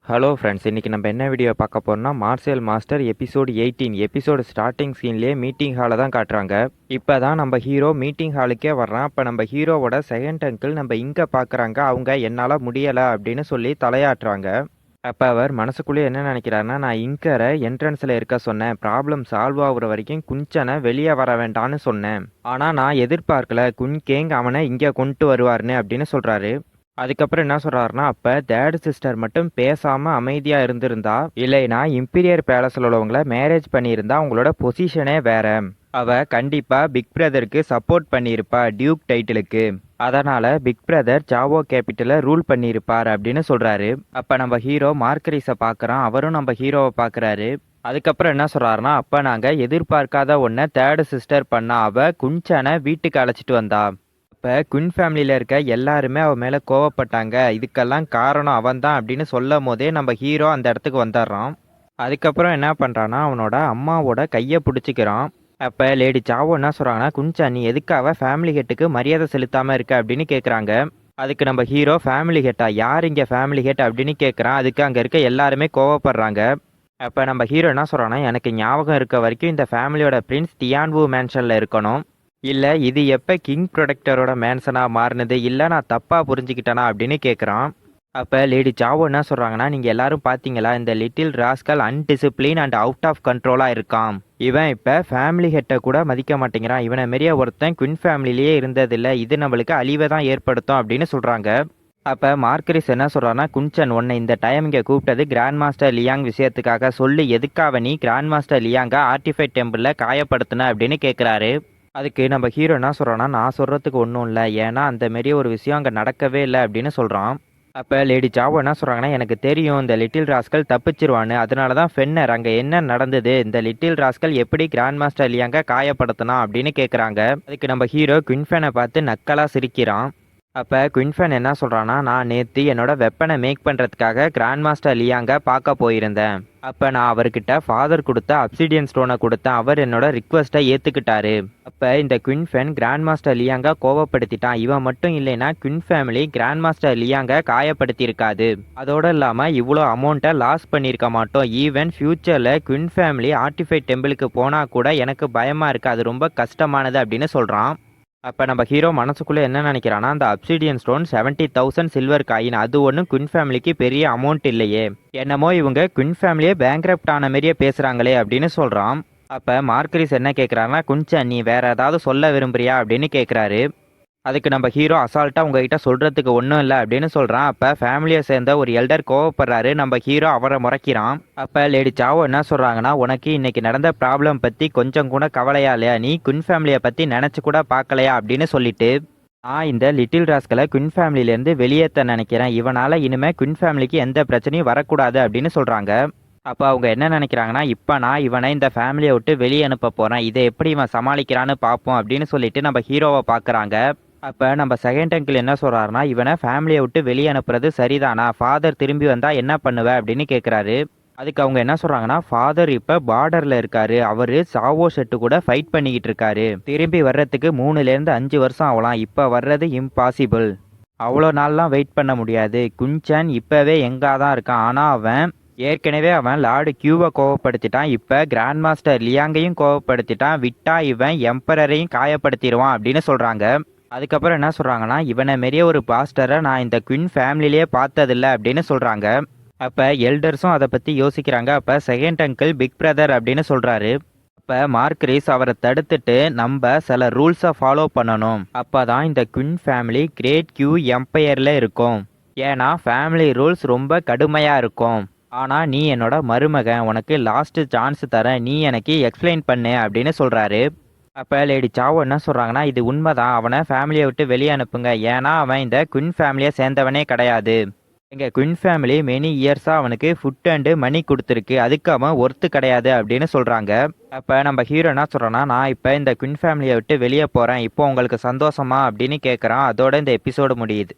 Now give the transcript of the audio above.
Hello friends, இன்றைக்கி நம்ம என்ன வீடியோ பார்க்க போகிறோம்னா martial master episode 18 episode starting சீன்லேயே மீட்டிங் ஹாலை தான் காட்டுறாங்க. இப்போ தான் நம்ம ஹீரோ மீட்டிங் ஹாலுக்கே வர்றான். அப்போ நம்ம ஹீரோவோட செகண்ட் அங்கிள் நம்ம இங்கே பார்க்குறாங்க. அவங்க என்னால் முடியலை அப்படின்னு சொல்லி தலையாட்டுறாங்க. அப்போ அவர் மனசுக்குள்ளேயே என்ன நினைக்கிறாருன்னா, நான் இங்கரை என்ட்ரன்ஸில் இருக்க சொன்னேன், ப்ராப்ளம் சால்வ் ஆகுற வரைக்கும் குஞ்சனை வெளியே வர வேண்டான்னு சொன்னேன். ஆனால் நான் எதிர்பார்க்கல குன்கேங் அவனை இங்கே கொண்டு வருவார்னு அப்படின்னு சொல்கிறாரு. அதுக்கப்புறம் என்ன சொல்றாருன்னா, அப்ப தேர்ட் சிஸ்டர் மட்டும் பேசாம அமைதியா இருந்திருந்தா, இல்லைனா இம்பீரியர் பேலஸ்ல உள்ளவங்கள மேரேஜ் பண்ணியிருந்தா அவங்களோட பொசிஷனே வேற. அவ கண்டிப்பா பிக் பிரதருக்கு சப்போர்ட் பண்ணியிருப்பா டியூக் டைட்டிலுக்கு. அதனால பிக் பிரதர் சாவோ கேபிட்டல ரூல் பண்ணியிருப்பார் அப்படின்னு சொல்றாரு. அப்ப நம்ம ஹீரோ மார்கரிஸை பாக்குறான். அவரும் நம்ம ஹீரோவை பாக்குறாரு. அதுக்கப்புறம் என்ன சொல்றாருன்னா, அப்ப நாங்க எதிர்பார்க்காத ஒன்ன தேர்ட் சிஸ்டர் பண்ணா. அவ குன்சனை வீட்டுக்கு அழைச்சிட்டு வந்தா. இப்போ குயின் ஃபேமிலியில் இருக்க எல்லாருமே அவன் மேலே கோவப்பட்டாங்க. இதுக்கெல்லாம் காரணம் அவன் தான் அப்படின்னு சொல்லும் போதே நம்ம ஹீரோ அந்த இடத்துக்கு வந்துடுறான். அதுக்கப்புறம் என்ன பண்ணுறான்னா, அவனோட அம்மாவோட கையை பிடிச்சிக்கிறான். அப்போ லேடி சாவோ என்ன சொல்கிறாங்கன்னா, குஞ்சா நீ எதுக்காக ஃபேமிலி ஹெட்டுக்கு மரியாதை செலுத்தாமல் இருக்க அப்படின்னு கேட்குறாங்க. அதுக்கு நம்ம ஹீரோ ஃபேமிலி ஹெட்டா, யார் இங்கே ஃபேமிலி ஹெட் அப்படின்னு கேட்குறான். அதுக்கு அங்கே இருக்க எல்லாருமே கோவப்படுறாங்க. அப்போ நம்ம ஹீரோ என்ன சொல்கிறான்னா, எனக்கு ஞாபகம் இருக்க வரைக்கும் இந்த ஃபேமிலியோட பிரின்ஸ் டியான்வூ மேன்ஷனில் இருக்கணும். இல்லை இது எப்போ கிங் ப்ரொடெக்டரோட மேன்சனாக மாறினது, இல்லை நான் தப்பாக புரிஞ்சுக்கிட்டேனா அப்படின்னு கேட்குறான். அப்போ லேடி சாவோ என்ன சொல்கிறாங்கன்னா, நீங்கள் எல்லாரும் பார்த்தீங்களா, இந்த little rascal undiscipline and out of கண்ட்ரோலாக இருக்கான். இவன் இப்போ ஃபேமிலி ஹெட்டை கூட மதிக்க மாட்டேங்கிறான். இவனை மாரியே ஒருத்தன் குயின் ஃபேமிலிலேயே இருந்ததில்லை. இது நம்மளுக்கு அழிவை தான் ஏற்படுத்தும் அப்படின்னு சொல்கிறாங்க. அப்போ மார்கரிஸ் என்ன சொல்கிறான்னா, குன்சன் உன்னை இந்த டைம் இங்கே கூப்பிட்டது கிராண்ட் மாஸ்டர் லியாங் விஷயத்துக்காக சொல்லி, எதுக்காக நீ கிராண்ட் மாஸ்டர் லியாங்க ஆர்டிஃபைட் டெம்பிளில் காயப்படுத்தின அப்படின்னு கேட்குறாரு. அதுக்கு நம்ம ஹீரோ என்ன சொல்கிறான்னா, நான் சொல்கிறதுக்கு ஒன்றும் இல்லை, ஏன்னா அந்த மாரி ஒரு விஷயம் அங்கே நடக்கவே இல்லை அப்படின்னு சொல்கிறான். அப்போ லேடி சாவோ என்ன சொல்கிறாங்கன்னா, எனக்கு தெரியும் இந்த லிட்டில் ராஸ்கல் தப்பிச்சிருவான்னு, அதனால தான் ஃபென்னர் அங்கே என்ன நடந்தது, இந்த லிட்டில் ராஸ்கல் எப்படி கிராண்ட் மாஸ்டர் லியாங்க காயப்படுத்தினா அப்படின்னு கேட்குறாங்க. அதுக்கு நம்ம ஹீரோ குயின்ஃபேனை பார்த்து நக்கலாக சிரிக்கிறான். அப்போ குயின்ஃபேன் என்ன சொல்கிறான்னா, நான் நேற்று என்னோட வெப்பனை மேக் பண்ணுறதுக்காக கிராண்ட் மாஸ்டர் லியாங்க பார்க்க போயிருந்தேன். அப்போ நான் அவர்கிட்ட ஃபாதர் கொடுத்த அப்சிடியன் ஸ்டோனை கொடுத்தேன். அவர் என்னோட ரிக்வஸ்ட்டை ஏற்றுக்கிட்டாரு. அப்போ இந்த குயின்ஃபேன் கிராண்ட் மாஸ்டர் லியாங்க கோவப்படுத்திட்டான். இவன் மட்டும் இல்லைன்னா குயின் ஃபேமிலி கிராண்ட் மாஸ்டர் லியாங்க காயப்படுத்தியிருக்காது. அதோடு இல்லாமல் இவ்வளோ அமௌண்ட்டை லாஸ் பண்ணியிருக்க மாட்டோம். ஈவன் ஃப்யூச்சரில் குயின் ஃபேமிலி ஆர்டிஃபைட் டெம்பிளுக்கு போனால் கூட எனக்கு பயமாக இருக்குது, அது ரொம்ப கஷ்டமானது அப்படின்னு சொல்கிறான். அப்போ நம்ம ஹீரோ மனசுக்குள்ளே என்ன நினைக்கிறான்னா, அந்த அப்சிடியன் ஸ்டோன் 70,000 சில்வர் காயின், அது ஒன்றும் குயின் ஃபேமிலிக்கு பெரிய அமௌண்ட் இல்லையே, என்னமோ இவங்க குயின் ஃபேமிலியே பேங்க்ரப்ட் ஆன மாரியே பேசுகிறாங்களே அப்படின்னு சொல்கிறான். அப்போ மார்கரிஸ் என்ன கேட்குறாருன்னா, குன்சன் நீ வேற ஏதாவது சொல்ல விரும்புறியா அப்படின்னு கேட்குறாரு. அதுக்கு நம்ம ஹீரோ அசால்ட்டாக உங்ககிட்ட சொல்கிறதுக்கு ஒன்றும் இல்லை அப்படின்னு சொல்கிறான். அப்போ ஃபேமிலியை சேர்ந்த ஒரு எல்டர் கோவப்படுறாரு. நம்ம ஹீரோ அவரை முறைக்கிறான். அப்போ லேடி சாவோ என்ன சொல்கிறாங்கன்னா, உனக்கு இன்னைக்கு நடந்த ப்ராப்ளம் பற்றி கொஞ்சம் கூட கவலையா இல்லையா, நீ குயின் ஃபேமிலியை பற்றி நினச்சி கூட பார்க்கலையா அப்படின்னு சொல்லிட்டு, நான் இந்த லிட்டில் ராஸ்கலை குயின் ஃபேமிலியிலேருந்து வெளியேற்ற நினைக்கிறேன், இவனால் இனிமேல் குயின் ஃபேமிலிக்கு எந்த பிரச்சனையும் வரக்கூடாது அப்படின்னு சொல்கிறாங்க. அப்போ அவங்க என்ன நினைக்கிறாங்கன்னா, இப்போ நான் இவனை இந்த ஃபேமிலியை விட்டு வெளியே அனுப்ப போகிறேன், இதை எப்படி இவன் சமாளிக்கிறான்னு பார்ப்போம் அப்படின்னு சொல்லிட்டு நம்ம ஹீரோவை பார்க்குறாங்க. அப்போ நம்ம செகண்ட் அங்கிள் என்ன சொல்கிறாருன்னா, இவனை ஃபேமிலியை விட்டு வெளியே அனுப்புறது சரிதானா, ஃபாதர் திரும்பி வந்தால் என்ன பண்ணுவேன் அப்படின்னு கேட்குறாரு. அதுக்கு அவங்க என்ன சொல்கிறாங்கன்னா, ஃபாதர் இப்போ பார்டரில் இருக்காரு, அவர் சாவோ ஷெட்டு கூட ஃபைட் பண்ணிக்கிட்டு இருக்காரு, திரும்பி வர்றதுக்கு 3லேருந்து 5 வருஷம் ஆகலாம், இப்போ வர்றது இம்பாசிபிள், அவ்வளோ நாள்லாம் வெயிட் பண்ண முடியாது. குன்சன் இப்போவே எங்கே தான் இருக்கான், ஆனால் ஏற்கனவே அவன் லார்டு கியூவை கோவப்படுத்திட்டான், இப்போ கிராண்ட் மாஸ்டர் லியாங்கையும் கோவப்படுத்திட்டான், விட்டா இவன் எம்பரரையும் காயப்படுத்திடுவான் அப்படின்னு சொல்கிறாங்க. அதுக்கப்புறம் என்ன சொல்கிறாங்கன்னா, இவனை மாரியே ஒரு பாஸ்டரை நான் இந்த குயின் ஃபேமிலியிலே பார்த்ததில்ல அப்படின்னு சொல்கிறாங்க. அப்போ எல்டர்ஸும் அதை பற்றி யோசிக்கிறாங்க. அப்போ செகண்ட் அங்கிள் பிக் பிரதர் அப்படின்னு சொல்கிறாரு. அப்போ மார்கரிஸ் அவரை தடுத்துட்டு, நம்ம சில ரூல்ஸை ஃபாலோ பண்ணணும், அப்போ தான் இந்த குயின் ஃபேமிலி கிரேட் கியூ எம்பையரில் இருக்கும், ஏன்னா ஃபேமிலி ரூல்ஸ் ரொம்ப கடுமையாக இருக்கும். ஆனால் நீ என்னோட மருமகன், உனக்கு லாஸ்ட்டு சான்ஸ் தரேன், நீ எனக்கு எக்ஸ்பிளைன் பண்ணு அப்படின்னு சொல்கிறாரு. அப்போ லேடி சாவோ என்ன சொல்கிறாங்கன்னா, இது உண்மைதான், அவனை ஃபேமிலியை விட்டு வெளியே அனுப்புங்க, ஏன்னா அவன் இந்த குயின் ஃபேமிலியை சேர்ந்தவனே கிடையாது, எங்கள் குயின் ஃபேமிலி மெனி இயர்ஸாக அவனுக்கு ஃபுட் அண்டு மணி கொடுத்துருக்கு, அதுக்கு அவன் ஒர்த்து கிடையாது அப்படின்னு சொல்கிறாங்க. அப்போ நம்ம ஹீரோ என்ன சொல்கிறான்னா, நான் இப்போ இந்த குயின் ஃபேமிலியை விட்டு வெளியே போகிறேன், இப்போ உங்களுக்கு சந்தோஷமா அப்படின்னு கேட்குறான். அதோட இந்த எபிசோடு முடியுது.